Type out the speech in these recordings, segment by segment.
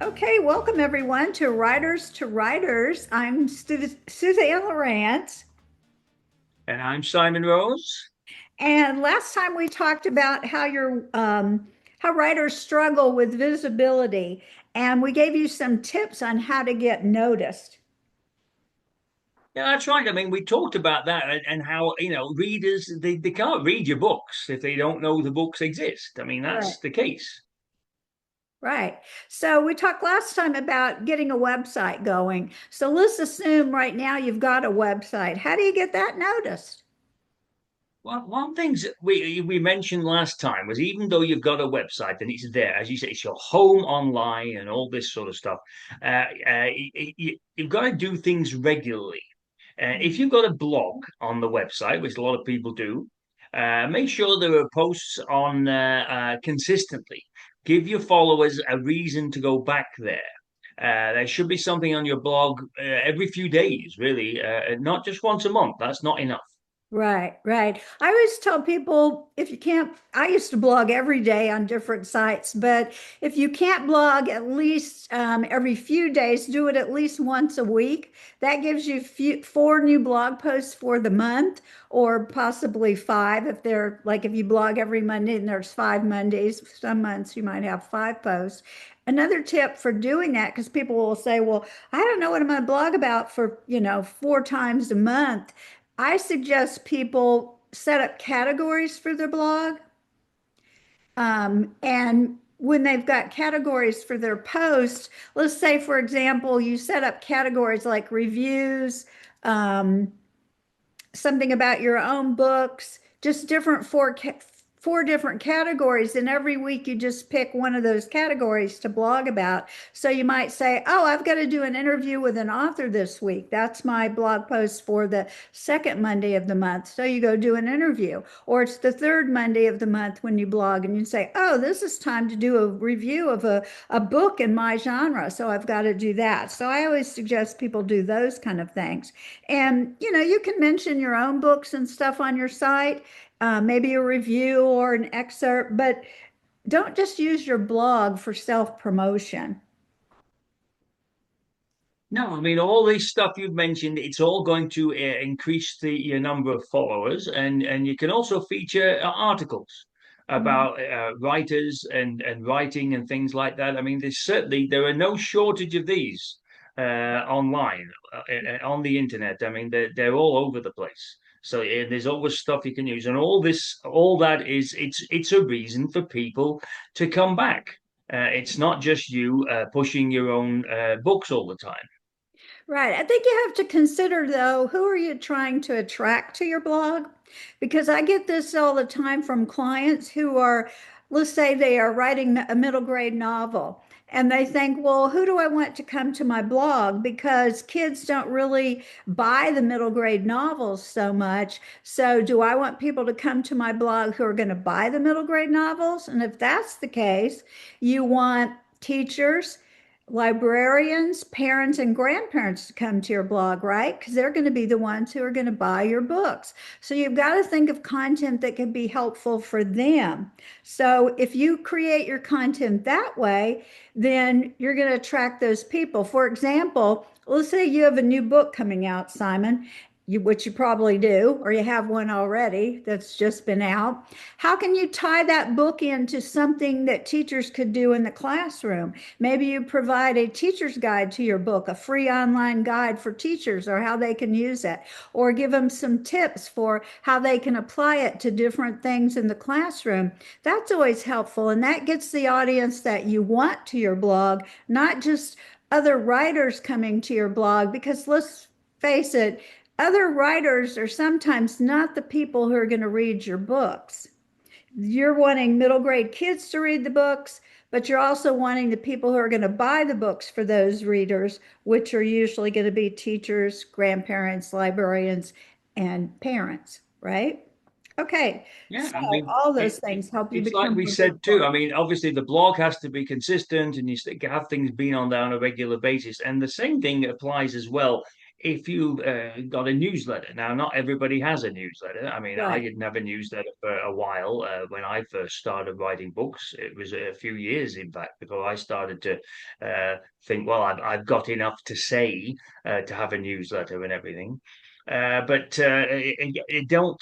Okay, welcome everyone to Writers to Writers. I'm Suzanne Lieurance. And I'm Simon Rose. And last time we talked about how writers struggle with visibility, and we gave you some tips on how to get noticed. Yeah, that's right. I mean, we talked about that and how, readers, they can't read your books if they don't know the books exist. I mean, Right. that's the case. Right. So we talked last time about getting a website going. So let's assume right now you've got a website. How do you get that noticed? Well, one thing we mentioned last time was even though you've got a website and it's there, as you say, it's your home online and all this sort of stuff, you've got to do things regularly. If you've got a blog on the website, which a lot of people do, make sure there are posts on consistently. Give your followers a reason to go back there. There should be something on your blog every few days, really, not just once a month. That's not enough. Right, right. I always tell people if you can't, I used to blog every day on different sites, but if you can't blog at least every few days, do it at least once a week. That gives you four new blog posts for the month, or possibly five if they're like if you blog every Monday and there's 5 Mondays. Some months you might have five posts. Another tip for doing that, because people will say, well, I don't know what I'm going to blog about for, four times a month. I suggest people set up categories for their blog. And when they've got categories for their posts, let's say, for example, you set up categories like reviews, um, something about your own books, just four different categories, and every week you just pick one of those categories to blog about. So you might say, oh, I've got to do an interview with an author this week. That's my blog post for the second Monday of the month. So you go do an interview. Or it's the third Monday of the month when you blog and you say, oh, this is time to do a review of a book in my genre. So I've got to do that. So I always suggest people do those kind of things. And you can mention your own books and stuff on your site, maybe a review or an excerpt, but don't just use your blog for self-promotion. No, I mean all this stuff you've mentioned. It's all going to increase the your number of followers, and you can also feature articles Mhm. about writers and writing and things like that. I mean, there are no shortage of these online on the internet. I mean, they're all over the place. So there's always stuff you can use, and all that is it's a reason for people to come back. It's not just you pushing your own books all the time. Right. I think you have to consider, though, who are you trying to attract to your blog? Because I get this all the time from clients who are, let's say they are writing a middle grade novel, and they think, well, who do I want to come to my blog? Because kids don't really buy the middle grade novels so much. So do I want people to come to my blog who are going to buy the middle grade novels? And if that's the case, you want teachers, librarians, parents, and grandparents to come to your blog, right? Because they're going to be the ones who are going to buy your books. So you've got to think of content that can be helpful for them. So if you create your content that way, then you're going to attract those people. For example, let's say you have a new book coming out, Simon, which you probably do, or you have one already that's just been out. How can you tie that book into something that teachers could do in the classroom? Maybe you provide a teacher's guide to your book, a free online guide for teachers or how they can use it, or give them some tips for how they can apply it to different things in the classroom. That's always helpful. And that gets the audience that you want to your blog, not just other writers coming to your blog, because let's face it, other writers are sometimes not the people who are going to read your books. You're wanting middle grade kids to read the books, but you're also wanting the people who are going to buy the books for those readers, which are usually going to be teachers, grandparents, librarians, and parents, right? Okay, Yeah, so I mean, all those things help you it's like become we more said too. visible. I mean, obviously the blog has to be consistent, and have things being on there on a regular basis. And the same thing applies as well if you got a newsletter. Now, not everybody has a newsletter. I mean, I Right. didn't have a newsletter for a while when I first started writing books. It was a few years, in fact, before I started to think, well, I've got enough to say to have a newsletter and everything. But don't,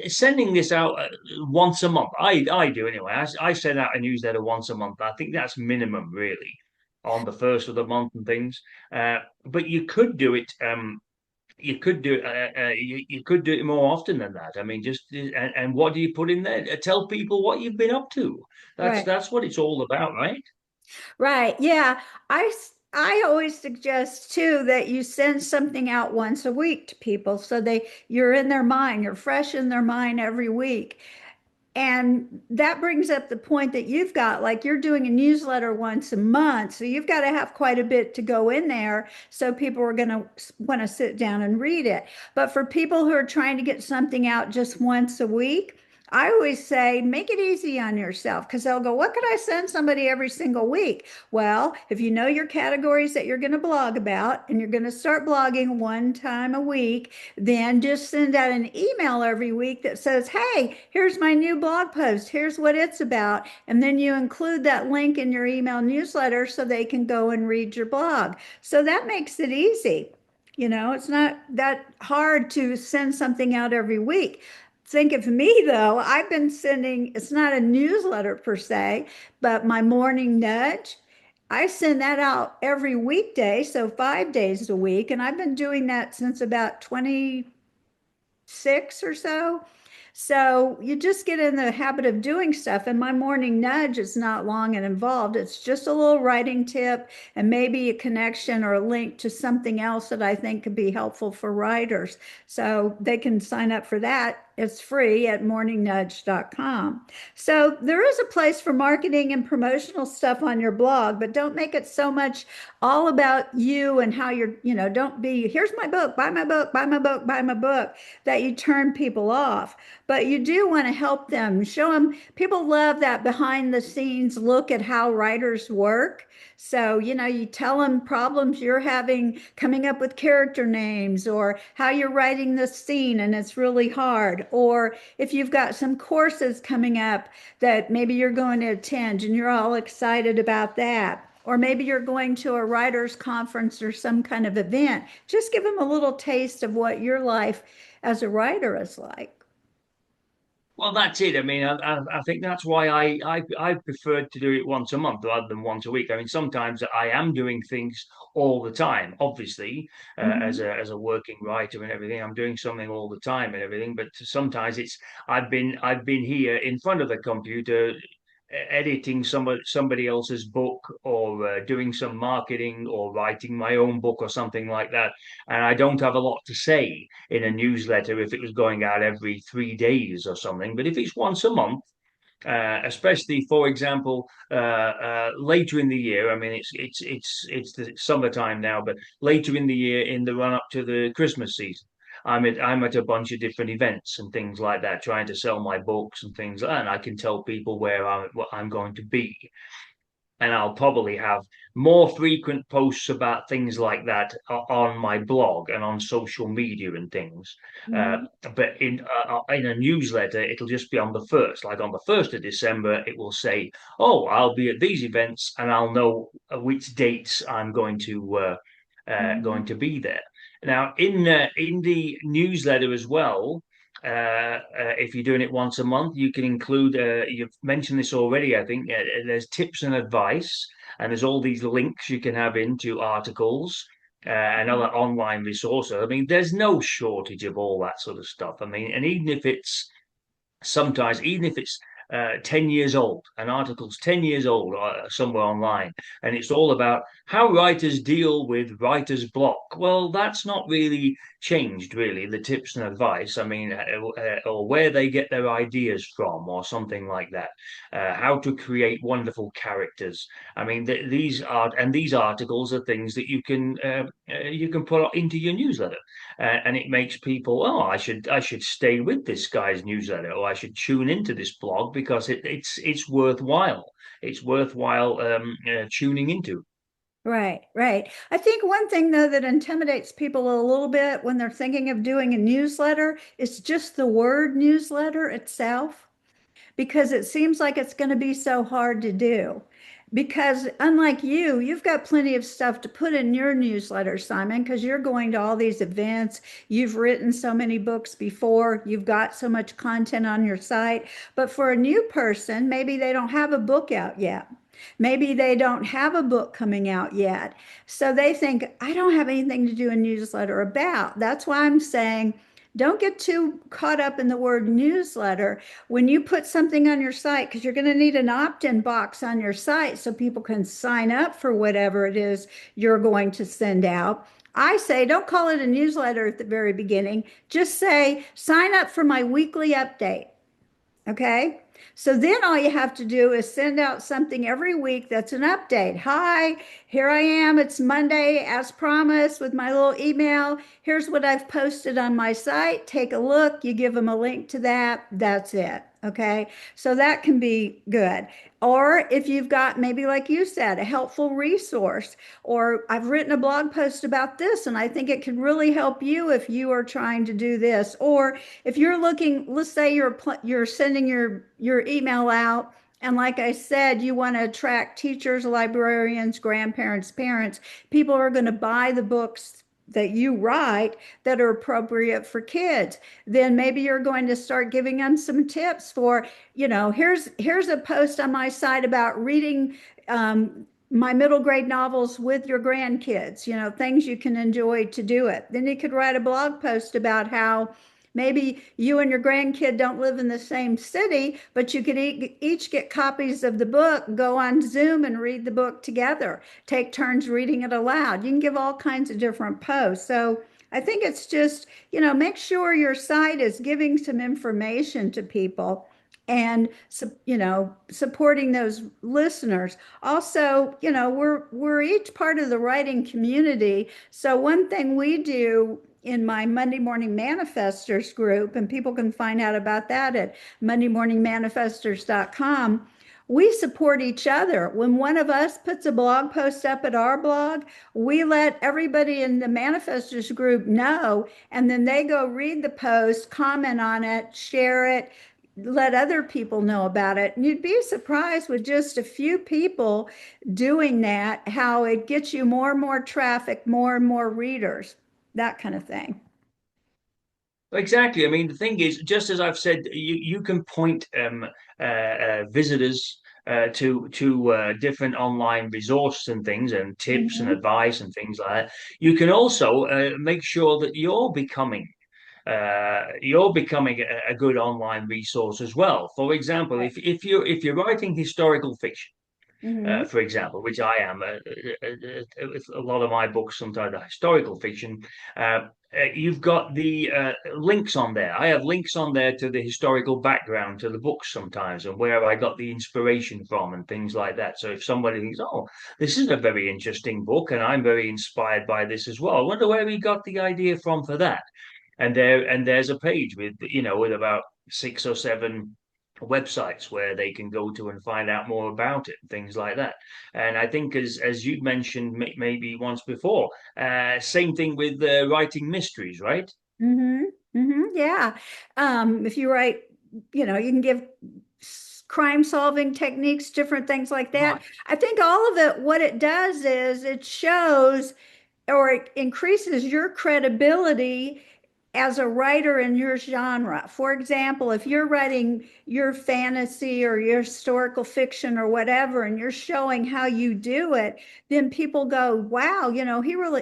sending this out once a month. I do anyway. I send out a newsletter once a month. I think that's minimum, really, on the first of the month and things. But you could do it. You could do it more often than that. I mean, and what do you put in there? Tell people what you've been up to. That's Right. that's what it's all about, right? Right. Yeah. I always suggest too that you send something out once a week to people so you're in their mind, you're fresh in their mind every week. And that brings up the point that you've got, like you're doing a newsletter once a month. So you've got to have quite a bit to go in there. So people are going to want to sit down and read it. But for people who are trying to get something out just once a week, I always say make it easy on yourself because they'll go, what could I send somebody every single week? Well, if you know your categories that you're going to blog about and you're going to start blogging one time a week, then just send out an email every week that says, hey, here's my new blog post. Here's what it's about. And then you include that link in your email newsletter so they can go and read your blog. So that makes it easy. It's not that hard to send something out every week. Think of me though, I've been sending, it's not a newsletter per se, but my morning nudge. I send that out every weekday, so 5 days a week, and I've been doing that since about 26 or so. So you just get in the habit of doing stuff. And my morning nudge is not long and involved. It's just a little writing tip and maybe a connection or a link to something else that I think could be helpful for writers. So they can sign up for that. It's free at morningnudge.com. So there is a place for marketing and promotional stuff on your blog, but don't make it so much all about you and how don't be, here's my book, buy my book, buy my book, buy my book, that you turn people off. But you do want to help them, show them. People love that behind the scenes look at how writers work. So, you tell them problems you're having coming up with character names or how you're writing this scene and it's really hard. Or if you've got some courses coming up that maybe you're going to attend and you're all excited about that. Or maybe you're going to a writer's conference or some kind of event. Just give them a little taste of what your life as a writer is like. Well, that's it. I mean, I think that's why I preferred to do it once a month rather than once a week. I mean, sometimes I am doing things all the time, obviously, Mhm. as a working writer and everything. I'm doing something all the time and everything. But sometimes I've been here in front of the computer editing somebody else's book or doing some marketing or writing my own book or something like that, and I don't have a lot to say in a newsletter if it was going out every 3 days or something. But if it's once a month, especially for example, later in the year. I mean, it's the summertime now, but later in the year, in the run up to the Christmas season, I'm at a bunch of different events and things like that, trying to sell my books and things, and I can tell people what I'm going to be, and I'll probably have more frequent posts about things like that on my blog and on social media and things. Uh, Mhm. but in a newsletter, it'll just be on the first. Like on the 1st of December, it will say, "Oh, I'll be at these events, and I'll know which dates I'm going Mhm. to be there." Now, in the newsletter as well, if you're doing it once a month, you can include, you've mentioned this already, I think, there's tips and advice, and there's all these links you can have into articles and other online resources. I mean, there's no shortage of all that sort of stuff. I mean, and even if it's 10 years old, an article's 10 years old somewhere online, and it's all about how writers deal with writer's block. Well, that's not really changed, really, the tips and advice. I mean, or where they get their ideas from, or something like that. How to create wonderful characters. I mean, these articles are things that you can put into your newsletter, and it makes people, oh, I should stay with this guy's newsletter, or I should tune into this blog because it's worthwhile. It's worthwhile tuning into. Right, right. I think one thing though that intimidates people a little bit when they're thinking of doing a newsletter is just the word newsletter itself, because it seems like it's going to be so hard to do. Because unlike you, you've got plenty of stuff to put in your newsletter, Simon, because you're going to all these events. You've written so many books before. You've got so much content on your site. But for a new person, maybe they don't have a book out yet. Maybe they don't have a book coming out yet. So they think, I don't have anything to do a newsletter about. That's why I'm saying, don't get too caught up in the word newsletter when you put something on your site, because you're going to need an opt-in box on your site so people can sign up for whatever it is you're going to send out. I say, don't call it a newsletter at the very beginning. Just say, sign up for my weekly update. Okay. So then all you have to do is send out something every week that's an update. Hi, here I am. It's Monday, as promised, with my little email. Here's what I've posted on my site. Take a look. You give them a link to that. That's it. Okay. So that can be good. Or if you've got maybe, like you said, a helpful resource, or I've written a blog post about this and I think it could really help you if you are trying to do this. Or if you're looking, let's say you're sending your email out, and like I said, you want to attract teachers, librarians, grandparents, parents. People are going to buy the books that you write that are appropriate for kids. Then maybe you're going to start giving them some tips for, here's a post on my site about reading my middle grade novels with your grandkids, things you can enjoy to do it. Then you could write a blog post about how maybe you and your grandkid don't live in the same city, but you could each get copies of the book, go on Zoom and read the book together, take turns reading it aloud. You can give all kinds of different posts. So I think it's just, make sure your site is giving some information to people and supporting those listeners. Also, we're each part of the writing community. So one thing we do in my Monday Morning Manifestors group, and people can find out about that at mondaymorningmanifestors.com. We support each other. When one of us puts a blog post up at our blog, we let everybody in the Manifestors group know, and then they go read the post, comment on it, share it, let other people know about it. And you'd be surprised with just a few people doing that, how it gets you more and more traffic, more and more readers, that kind of thing. Exactly. I mean, the thing is, just as I've said, you can point visitors to different online resources and things, and tips and Mhm. advice and things like that. You can also make sure that you're becoming a good online resource as well. For example, Right. if you're writing historical fiction, Mhm. for example, which I am. A lot of my books sometimes are historical fiction. You've got the links on there. I have links on there to the historical background to the books sometimes, and where I got the inspiration from and things like that. So if somebody thinks, "Oh, this is a very interesting book, and I'm very inspired by this as well," I wonder where he got the idea from for that. And there's a page with about 6 or 7 websites where they can go to and find out more about it, things like that. And I think, as you mentioned maybe once before, same thing with writing mysteries, right? Mhm. Mhm. Yeah. If you write, you can give crime solving techniques, different things like that. Right. I think all of it, what it does is it shows, or it increases your credibility as a writer in your genre. For example, if you're writing your fantasy or your historical fiction or whatever, and you're showing how you do it, then people go, wow,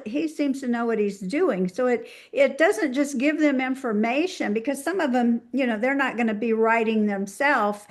he seems to know what he's doing. So it doesn't just give them information, because some of them, they're not going to be writing themselves,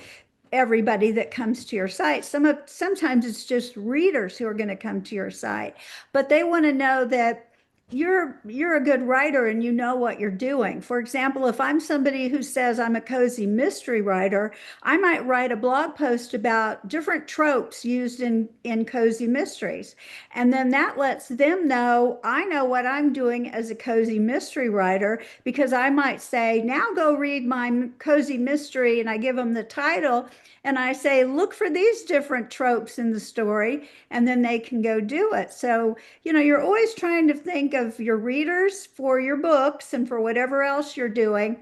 everybody that comes to your site. Sometimes it's just readers who are going to come to your site, but they want to know that you're a good writer and you know what you're doing. For example, if I'm somebody who says I'm a cozy mystery writer, I might write a blog post about different tropes used in cozy mysteries. And then that lets them know I know what I'm doing as a cozy mystery writer because I might say, now go read my cozy mystery, and I give them the title and I say, look for these different tropes in the story, and then they can go do it. So you're always trying to think of your readers for your books and for whatever else you're doing.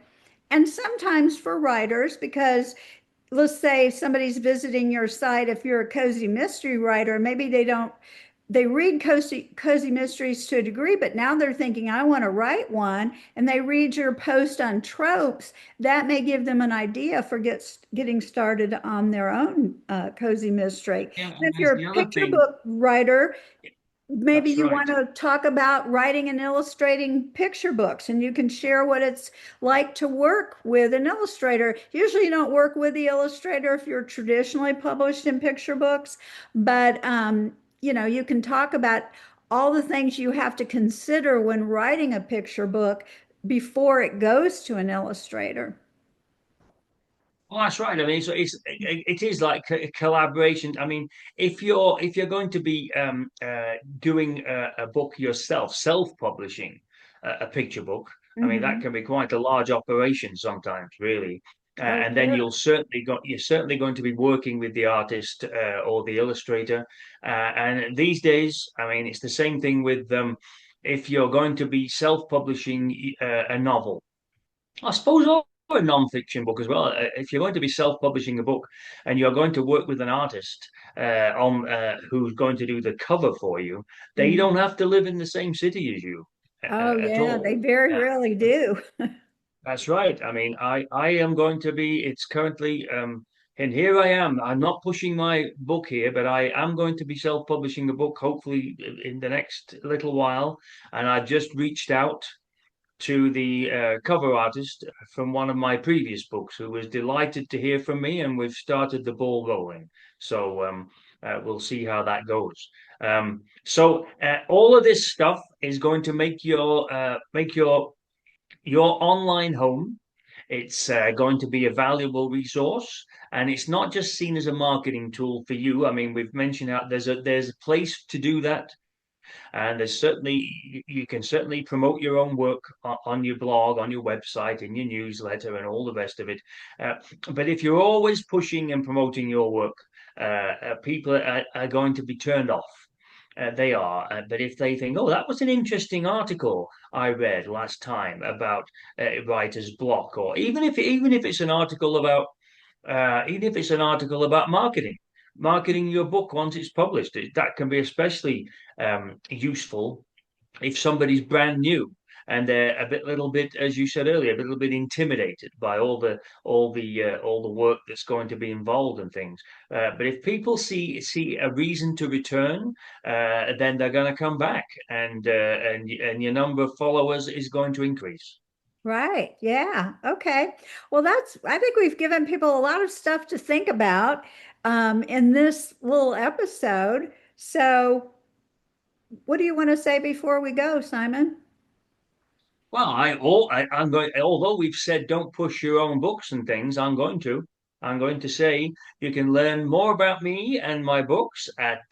And sometimes for writers, because let's say somebody's visiting your site, if you're a cozy mystery writer, maybe they read cozy mysteries to a degree, but now they're thinking, I want to write one, and they read your post on tropes. That may give them an idea for getting started on their own cozy mystery. Yeah, And and if there's you're the a other picture thing. book writer, maybe That's you right. want to talk about writing and illustrating picture books, and you can share what it's like to work with an illustrator. Usually you don't work with the illustrator if you're traditionally published in picture books, but you can talk about all the things you have to consider when writing a picture book before it goes to an illustrator. Well, that's right. I mean, so it is like a collaboration. I mean, if you're going to be doing a book yourself, self-publishing a picture book, I mean that Hmm. can be quite a large operation sometimes, really. Oh, And then sure. you're certainly going to be working with the artist or the illustrator. And these days, I mean, it's the same thing with if you're going to be self-publishing a novel. I suppose all a non-fiction book as well. If you're going to be self-publishing a book and you're going to work with an artist on who's going to do the cover for you, they don't Mhm. have to live in the same city as you Oh, at yeah, they all. very Uh, rarely do. that's right. I mean, I am going to be. It's currently and here I am. I'm not pushing my book here, but I am going to be self-publishing a book hopefully in the next little while. And I just reached out to the cover artist from one of my previous books, who was delighted to hear from me, and we've started the ball rolling. So we'll see how that goes. So all of this stuff is going to make your online home. It's going to be a valuable resource, and it's not just seen as a marketing tool for you. I mean, we've mentioned how there's a place to do that, and there's certainly you can certainly promote your own work on your blog, on your website, in your newsletter, and all the rest of it. Uh, but if you're always pushing and promoting your work, people are going to be turned off. They are, but if they think, "Oh, that was an interesting article I read last time about writer's block," or even if it's an article about marketing your book once it's published. That can be especially useful if somebody's brand new and they're little bit, as you said earlier, a little bit intimidated by all the work that's going to be involved and things. But if people see a reason to return, then they're going to come back, and your number of followers is going to increase. Right. Yeah. Okay. Well, I think we've given people a lot of stuff to think about in this little episode. So, what do you want to say before we go, Simon? Well, I'm going. Although we've said don't push your own books and things, I'm going to. I'm going to say you can learn more about me and my books at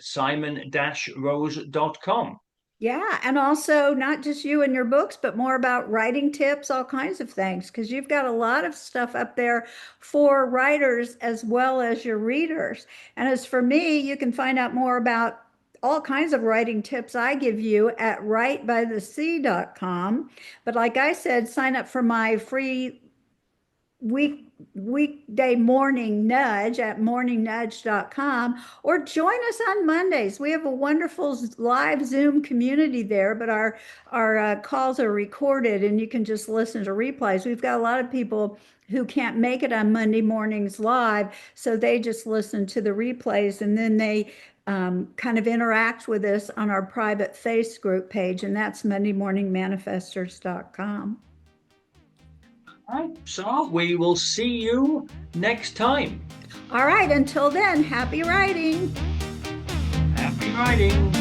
simon-rose.com. Yeah, and also not just you and your books, but more about writing tips, all kinds of things, because you've got a lot of stuff up there for writers as well as your readers. And as for me, you can find out more about all kinds of writing tips I give you at writebythesea.com. But like I said, sign up for my free weekday morning nudge at morningnudge.com, or join us on Mondays. We have a wonderful live Zoom community there, but our calls are recorded and you can just listen to replays. We've got a lot of people who can't make it on Monday mornings live, so they just listen to the replays, and then they kind of interact with us on our private face group page, and that's mondaymorningmanifestors.com. All right, so we will see you next time. All right, until then, happy writing. Happy writing.